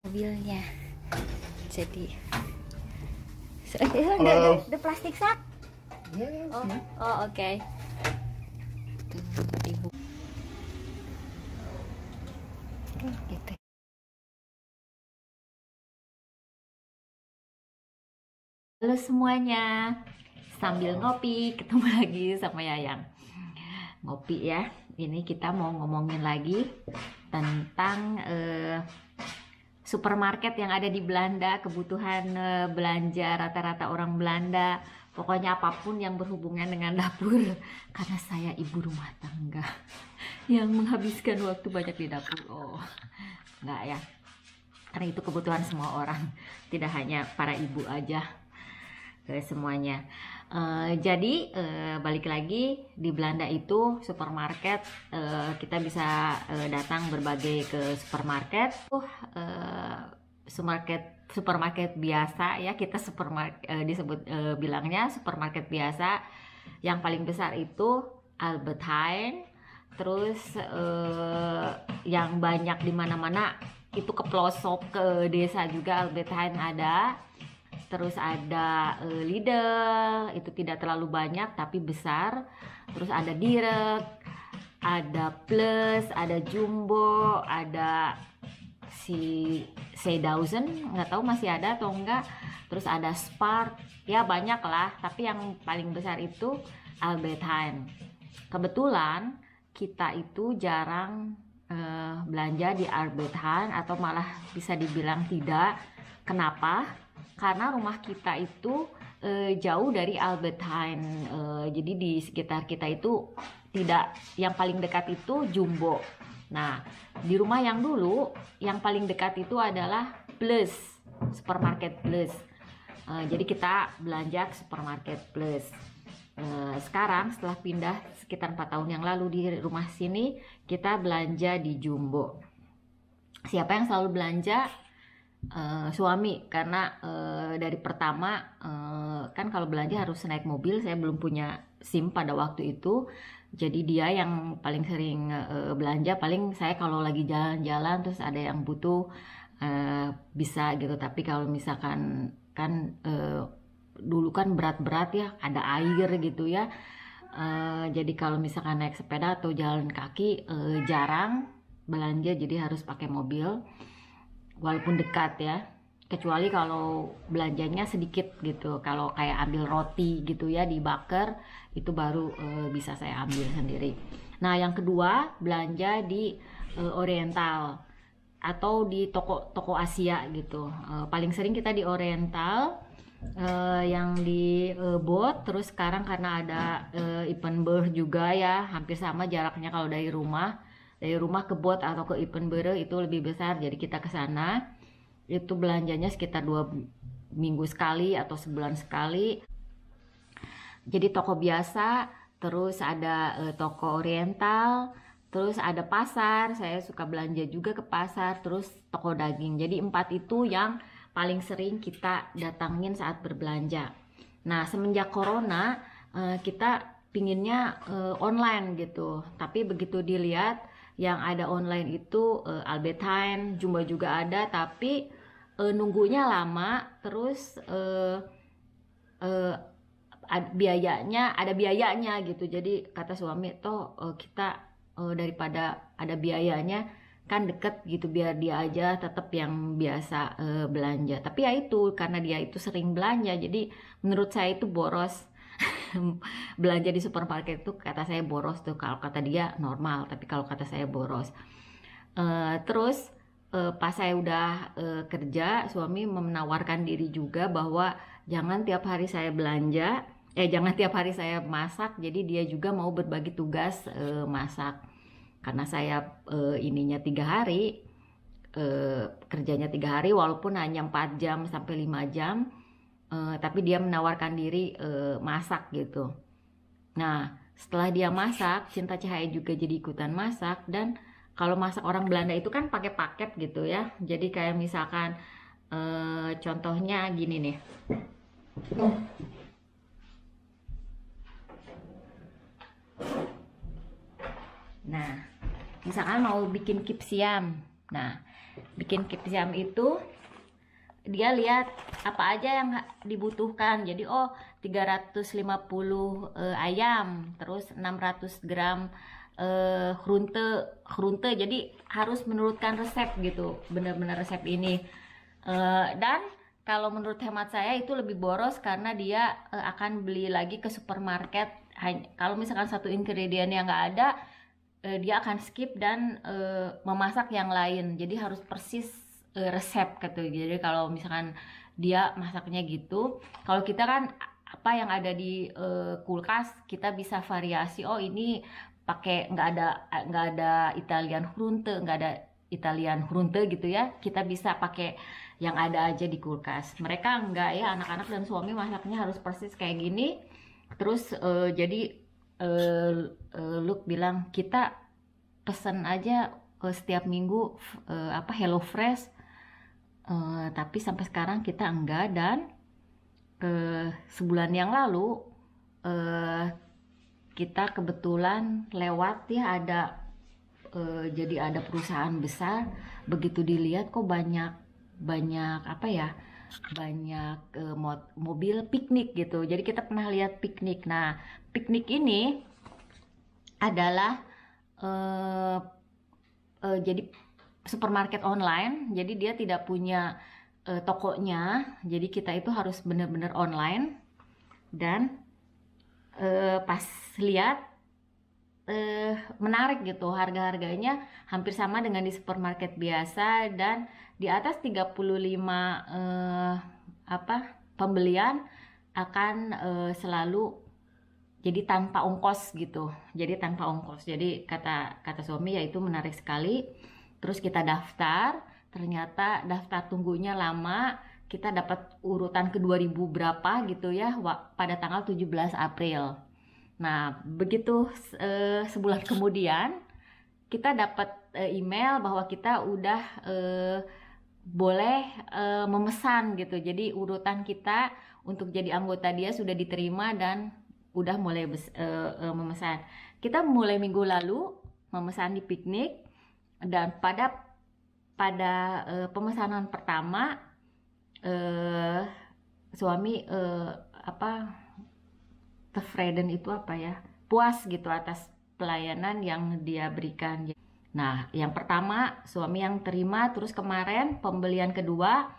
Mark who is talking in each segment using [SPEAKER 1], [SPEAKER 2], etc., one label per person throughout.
[SPEAKER 1] mobilnya. Jadi
[SPEAKER 2] Halo.
[SPEAKER 1] the plastic sack.
[SPEAKER 2] Yes,
[SPEAKER 1] Oh,
[SPEAKER 2] yeah.
[SPEAKER 1] oh oke. Gitu. Halo semuanya, sambil ngopi ketemu lagi sama Yayang. Ngopi ya, ini kita mau ngomongin lagi tentang supermarket yang ada di Belanda, kebutuhan belanja rata-rata orang Belanda, pokoknya apapun yang berhubungan dengan dapur, karena saya ibu rumah tangga yang menghabiskan waktu banyak di dapur. Oh, enggak ya, karena itu kebutuhan semua orang, tidak hanya para ibu aja, semuanya. Jadi balik lagi di Belanda itu supermarket, kita bisa datang berbagai ke supermarket. Supermarket biasa ya, kita supermarket disebut bilangnya supermarket biasa. Yang paling besar itu Albert Heijn. Terus yang banyak di mana-mana itu ke pelosok ke desa juga Albert Heijn ada. Terus ada Lidl, itu tidak terlalu banyak tapi besar. Terus ada Direct, ada Plus, ada Jumbo, ada si Seidausen, nggak tahu masih ada atau enggak. Terus ada Spar, ya banyak lah. Tapi yang paling besar itu Albert Heijn. Kebetulan kita itu jarang belanja di Albert Heijn, atau malah bisa dibilang tidak. Kenapa? Karena rumah kita itu jauh dari Albert Heijn, jadi di sekitar kita itu tidak, yang paling dekat itu Jumbo. Nah, di rumah yang dulu yang paling dekat itu adalah Plus, supermarket Plus. Jadi kita belanja ke supermarket Plus. Sekarang setelah pindah sekitar 4 tahun yang lalu di rumah sini, kita belanja di Jumbo. Siapa yang selalu belanja? Suami, karena dari pertama kan kalau belanja harus naik mobil. Saya belum punya SIM pada waktu itu, jadi dia yang paling sering belanja. Paling saya kalau lagi jalan-jalan terus ada yang butuh bisa gitu. Tapi kalau misalkan kan dulu kan berat-berat ya, ada air gitu ya, jadi kalau misalkan naik sepeda atau jalan kaki jarang belanja, jadi harus pakai mobil. Walaupun dekat ya, kecuali kalau belanjanya sedikit gitu, kalau kayak ambil roti gitu ya di Baker, itu baru bisa saya ambil sendiri. Nah, yang kedua belanja di Oriental atau di toko Asia gitu. Paling sering kita di Oriental, yang di Bot. Terus sekarang karena ada Ypenburg juga ya, hampir sama jaraknya. Kalau dari rumah ke Bot atau ke Ypenburg itu lebih besar, jadi kita ke sana. Itu belanjanya sekitar 2 minggu sekali atau sebulan sekali. Jadi toko biasa, terus ada toko Oriental, terus ada pasar. Saya suka belanja juga ke pasar, terus toko daging. Jadi 4 itu yang paling sering kita datangin saat berbelanja. Nah, semenjak corona kita pinginnya online gitu, tapi begitu dilihat yang ada online itu Albert Heijn, Jumbo juga ada, tapi nunggunya lama. Terus ada biayanya gitu. Jadi kata suami, toh kita daripada ada biayanya kan deket gitu, biar dia aja tetap yang biasa belanja. Tapi ya itu, karena dia itu sering belanja, jadi menurut saya itu boros. Belanja di supermarket itu kata saya boros tuh, kalau kata dia normal, tapi kalau kata saya boros. Terus pas saya udah kerja, suami menawarkan diri juga bahwa jangan tiap hari saya belanja, jangan tiap hari saya masak. Jadi dia juga mau berbagi tugas masak, karena saya ininya 3 hari, kerjanya 3 hari, walaupun hanya 4 jam sampai 5 jam, tapi dia menawarkan diri masak gitu. Nah, setelah dia masak, Cinta Cahaya juga jadi ikutan masak. Dan kalau masak orang Belanda itu kan pakai paket gitu ya. Jadi kayak misalkan contohnya gini nih. Nah, misalkan mau bikin kip siam. Nah, bikin keep jam itu dia lihat apa aja yang dibutuhkan. Jadi 350 ayam, terus 600 gram hrunte. Jadi harus menurutkan resep gitu, benar-benar resep ini. Dan kalau menurut hemat saya itu lebih boros karena dia akan beli lagi ke supermarket. Kalau misalkan satu ingredient yang nggak ada, dia akan skip dan memasak yang lain. Jadi harus persis resep gitu. Jadi kalau misalkan dia masaknya gitu, kalau kita kan apa yang ada di kulkas kita bisa variasi. Oh ini pakai nggak ada Italian hrunte gitu ya. Kita bisa pakai yang ada aja di kulkas. Mereka enggak ya, anak-anak dan suami masaknya harus persis kayak gini. Terus jadi Luke bilang kita pesen aja setiap minggu Hello Fresh. Tapi sampai sekarang kita enggak, dan sebulan yang lalu kita kebetulan lewat ya jadi ada perusahaan besar. Begitu dilihat kok banyak mobil piknik gitu. Jadi kita pernah lihat piknik. Nah, piknik ini adalah jadi supermarket online. Jadi dia tidak punya tokonya. Jadi kita itu harus benar-benar online. Dan pas lihat menarik gitu, harga-harganya hampir sama dengan di supermarket biasa, dan di atas 35 pembelian akan selalu jadi tanpa ongkos gitu. Jadi tanpa ongkos. Jadi kata suami ya itu menarik sekali. Terus kita daftar, ternyata daftar tunggunya lama. Kita dapat urutan ke 2000 berapa gitu ya pada tanggal 17 April. Nah, begitu sebulan kemudian kita dapat email bahwa kita udah boleh memesan gitu. Jadi urutan kita untuk jadi anggota dia sudah diterima dan udah mulai memesan. Kita mulai minggu lalu memesan di piknik, dan pada pemesanan pertama suami tevreden itu puas gitu atas pelayanan yang dia berikan. Nah, yang pertama suami yang terima, terus kemarin pembelian kedua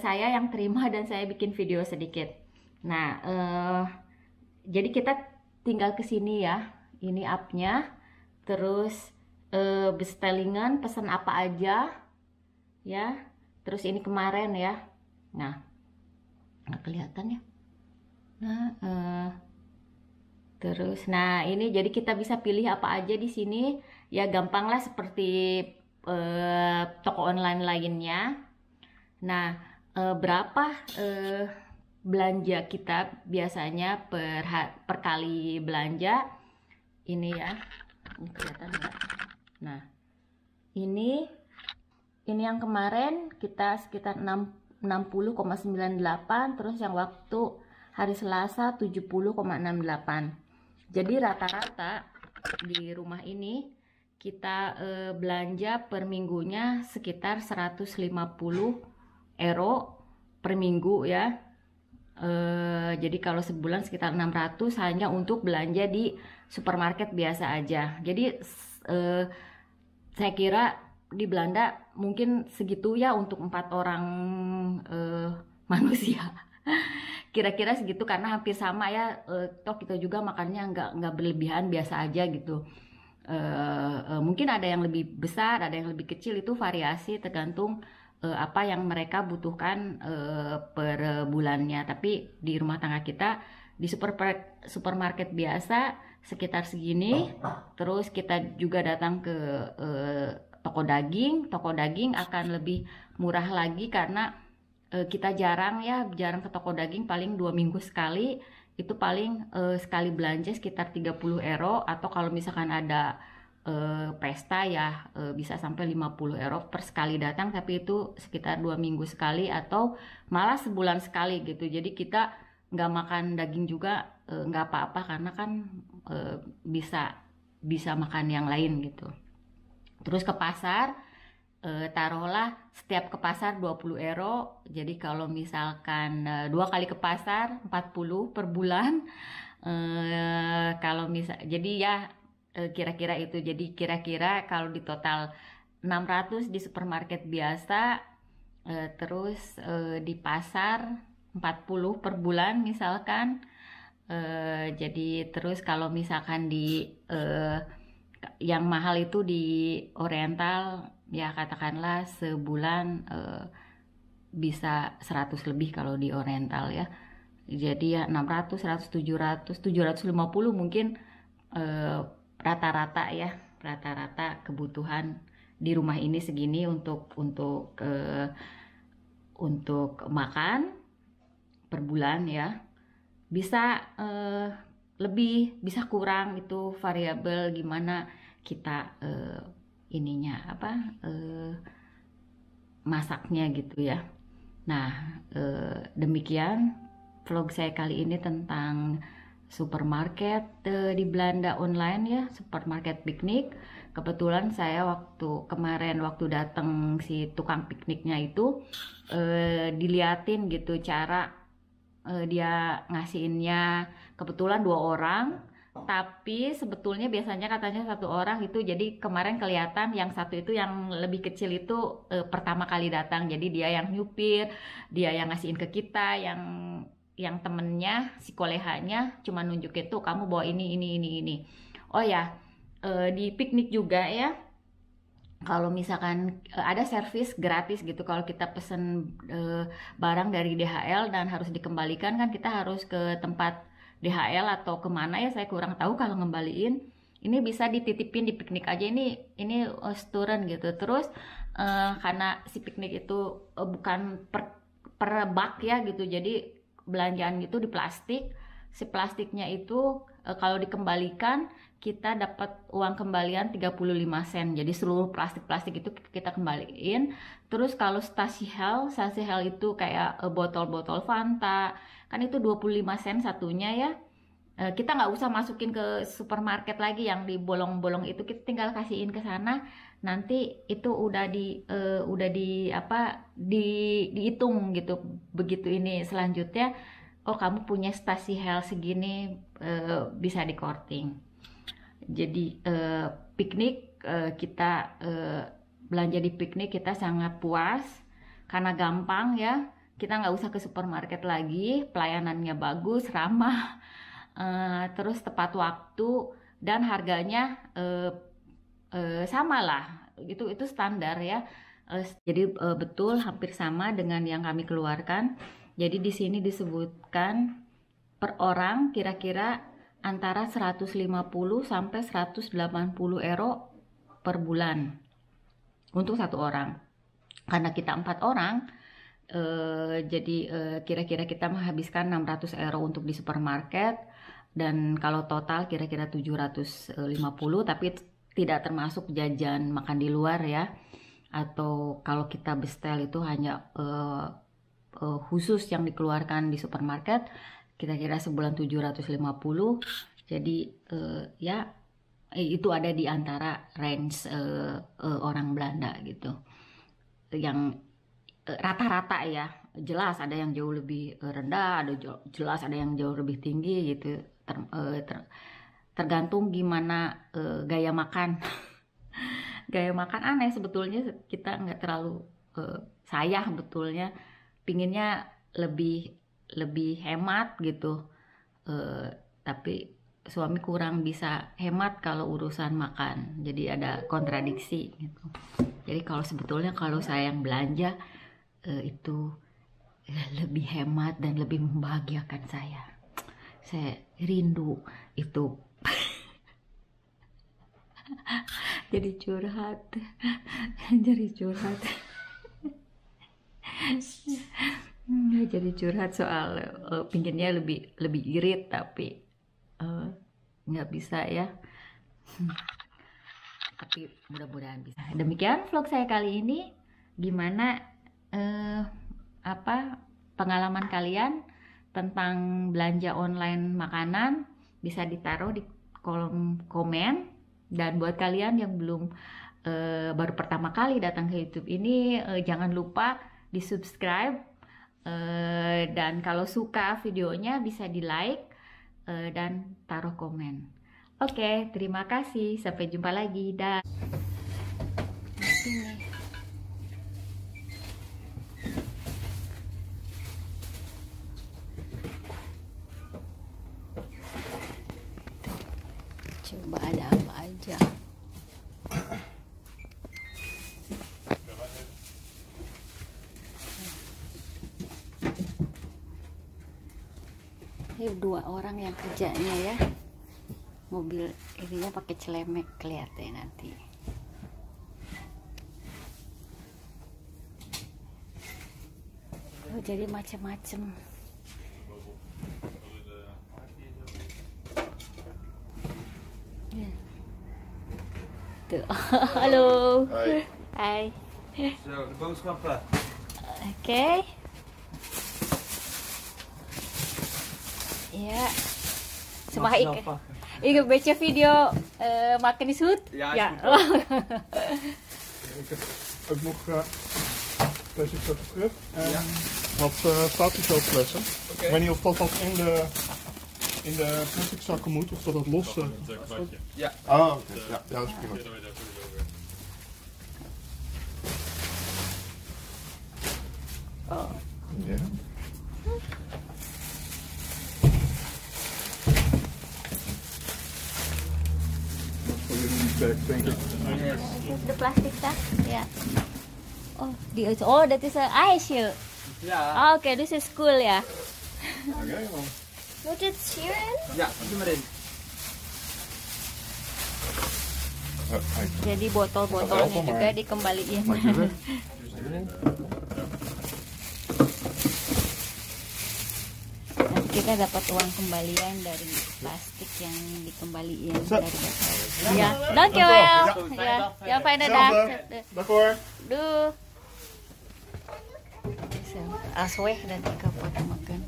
[SPEAKER 1] saya yang terima dan saya bikin video sedikit. Nah, jadi kita tinggal ke sini ya, ini app-nya, terus bestellingan, pesan apa aja ya, terus ini kemarin ya. Nah, nggak kelihatan ya. Nah, terus ini jadi kita bisa pilih apa aja di sini ya, gampang lah seperti toko online lainnya. Nah, berapa belanja kita biasanya per kali belanja ini ya, ini kelihatan nggak? Nah, ini yang kemarin kita sekitar 60,98, terus yang waktu hari Selasa 70,68. Jadi rata-rata di rumah ini kita belanja per minggunya sekitar 150 euro per minggu ya. Jadi kalau sebulan sekitar 600 hanya untuk belanja di supermarket biasa aja. Jadi saya kira di Belanda mungkin segitu ya untuk 4 orang manusia. Kira-kira segitu karena hampir sama ya, toh kita juga makannya nggak berlebihan, biasa aja gitu. Mungkin ada yang lebih besar, ada yang lebih kecil, itu variasi tergantung apa yang mereka butuhkan per bulannya. Tapi di rumah tangga kita di supermarket biasa sekitar segini. Terus kita juga datang ke toko daging akan lebih murah lagi karena kita jarang ke toko daging, paling 2 minggu sekali. Itu paling sekali belanja sekitar 30 euro, atau kalau misalkan ada pesta ya bisa sampai 50 euro per sekali datang, tapi itu sekitar 2 minggu sekali atau malah sebulan sekali gitu. Jadi kita nggak makan daging juga nggak apa-apa karena kan bisa makan yang lain gitu. Terus ke pasar taruhlah setiap ke pasar 20 euro. Jadi kalau misalkan 2 kali ke pasar 40 per bulan. Kalau misal jadi ya kira-kira itu. Jadi kira-kira kalau di total 600 di supermarket biasa, terus di pasar 40 per bulan misalkan. Jadi terus kalau misalkan di yang mahal itu di Oriental ya katakanlah sebulan bisa 100 lebih kalau di Oriental ya. Jadi ya 600, 100, 700, 750 mungkin rata-rata ya, rata-rata kebutuhan di rumah ini segini untuk makan per bulan ya. Bisa lebih, bisa kurang, itu variabel gimana kita ininya apa masaknya gitu ya. Nah, demikian vlog saya kali ini tentang supermarket di Belanda online ya, supermarket piknik. Kebetulan saya kemarin waktu datang si tukang pikniknya itu diliatin gitu cara dia ngasihinnya. Kebetulan 2 orang, tapi sebetulnya biasanya katanya 1 orang itu. Jadi kemarin kelihatan yang satu itu yang lebih kecil itu pertama kali datang, jadi dia yang nyupir, dia yang ngasihin ke kita, yang temennya si kolehanya cuma nunjukin tuh kamu bawa ini. Oh ya, di piknik juga ya, kalau misalkan ada servis gratis gitu kalau kita pesen barang dari DHL dan harus dikembalikan, kan kita harus ke tempat DHL atau kemana ya, saya kurang tahu kalau ngembaliin. Ini bisa dititipin di piknik aja, ini student gitu. Terus karena si piknik itu bukan per bak ya gitu, jadi belanjaan itu di plastik. Si plastiknya itu kalau dikembalikan kita dapat uang kembalian 35 sen. Jadi seluruh plastik-plastik itu kita kembaliin. Terus kalau Stasi Hel itu kayak botol-botol Fanta, kan itu 25 sen satunya ya. Kita nggak usah masukin ke supermarket lagi yang di bolong-bolong itu, kita tinggal kasihin ke sana. Nanti itu dihitung gitu. Begitu ini selanjutnya, oh kamu punya Stasi Hel segini, bisa di korting. Jadi piknik, kita belanja di piknik kita sangat puas karena gampang ya, kita nggak usah ke supermarket lagi, pelayanannya bagus, ramah, terus tepat waktu, dan harganya sama lah, itu standar ya. Jadi betul hampir sama dengan yang kami keluarkan. Jadi di sini disebutkan per orang kira-kira antara 150 sampai 180 euro per bulan untuk 1 orang. Karena kita 4 orang, jadi kira-kira kita menghabiskan 600 euro untuk di supermarket, dan kalau total kira-kira 750, tapi tidak termasuk jajan makan di luar ya. Atau kalau kita bestel itu hanya khusus yang dikeluarkan di supermarket, kira-kira sebulan 750. Jadi ya itu ada di antara range orang Belanda gitu, yang rata-rata ya. Jelas ada yang jauh lebih rendah, jelas ada yang jauh lebih tinggi gitu. Tergantung gimana gaya makan. Gaya makan aneh sebetulnya, kita nggak terlalu saya betulnya pinginnya lebih hemat gitu, tapi suami kurang bisa hemat kalau urusan makan, jadi ada kontradiksi gitu. Jadi sebetulnya kalau saya yang belanja itu lebih hemat dan lebih membahagiakan saya rindu itu. jadi curhat jadi curhat soal pinginnya lebih irit, tapi nggak bisa ya. Tapi mudah-mudahan bisa. Demikian vlog saya kali ini. Gimana pengalaman kalian tentang belanja online makanan? Bisa ditaruh di kolom komen. Dan buat kalian yang belum baru pertama kali datang ke YouTube ini, jangan lupa di subscribe, dan kalau suka videonya bisa di like, dan taruh komen. Oke, terima kasih, sampai jumpa lagi, dah. Sini. Coba ada apa aja. Ini 2 orang yang kerjanya ya. Mobil ininya pakai celemek, kelihatan nanti. Oh, jadi macam-macam. Tuh. Halo.
[SPEAKER 2] Hai.
[SPEAKER 1] Hai.
[SPEAKER 2] Zo, de boodschappen.
[SPEAKER 1] Oke. Ya. Semua ik baca video makan di sud.
[SPEAKER 2] Ja,
[SPEAKER 1] Ja.
[SPEAKER 2] is goed.
[SPEAKER 3] Ik heb ook nog plastic zakken terug. En
[SPEAKER 2] Ja.
[SPEAKER 3] wat statiusflessen.
[SPEAKER 2] Oké.
[SPEAKER 3] Ik weet niet of dat in de plastic zakken moet, of dat het los...
[SPEAKER 2] Ja.
[SPEAKER 3] Ah, oké. Ja, ja, dat is prima.
[SPEAKER 1] Oh.
[SPEAKER 3] Ja. Voor jullie bag, denk ik.
[SPEAKER 1] This is the plastic stuff. Ja. Oh, that is a ice shield.
[SPEAKER 2] Ja.
[SPEAKER 1] Oh, okay, this is cool ya.
[SPEAKER 3] Oké, dan.
[SPEAKER 1] Moet het hier in?
[SPEAKER 2] Ja, doe maar in.
[SPEAKER 1] Jadi botol-botolnya juga dikembaliin.
[SPEAKER 3] Maak je weg.
[SPEAKER 1] Nanti kita dapat uang kembalian dari plastik yang dikembaliin dari botol. Ya, dankjewel. Ya, ya fijne dag.
[SPEAKER 3] Dag hoor.
[SPEAKER 1] Doei. Asweh dan kapot makan.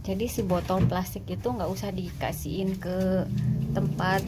[SPEAKER 1] Jadi si botol plastik itu nggak usah dikasihin ke tempat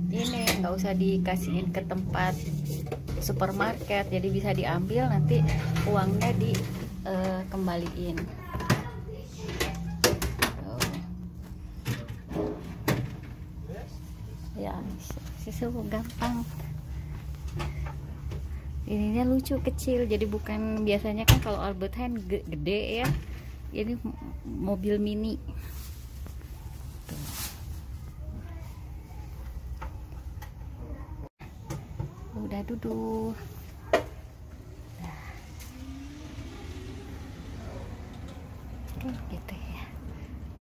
[SPEAKER 1] ini, nggak usah dikasihin ke tempat supermarket, jadi bisa diambil nanti uangnya dikembaliin. Ya, sisa gampang. Ininya lucu kecil, jadi bukan biasanya kan kalau Albert Heijn gede ya. Ini mobil mini. Tuh. Udah duduk. Nah. Gitu.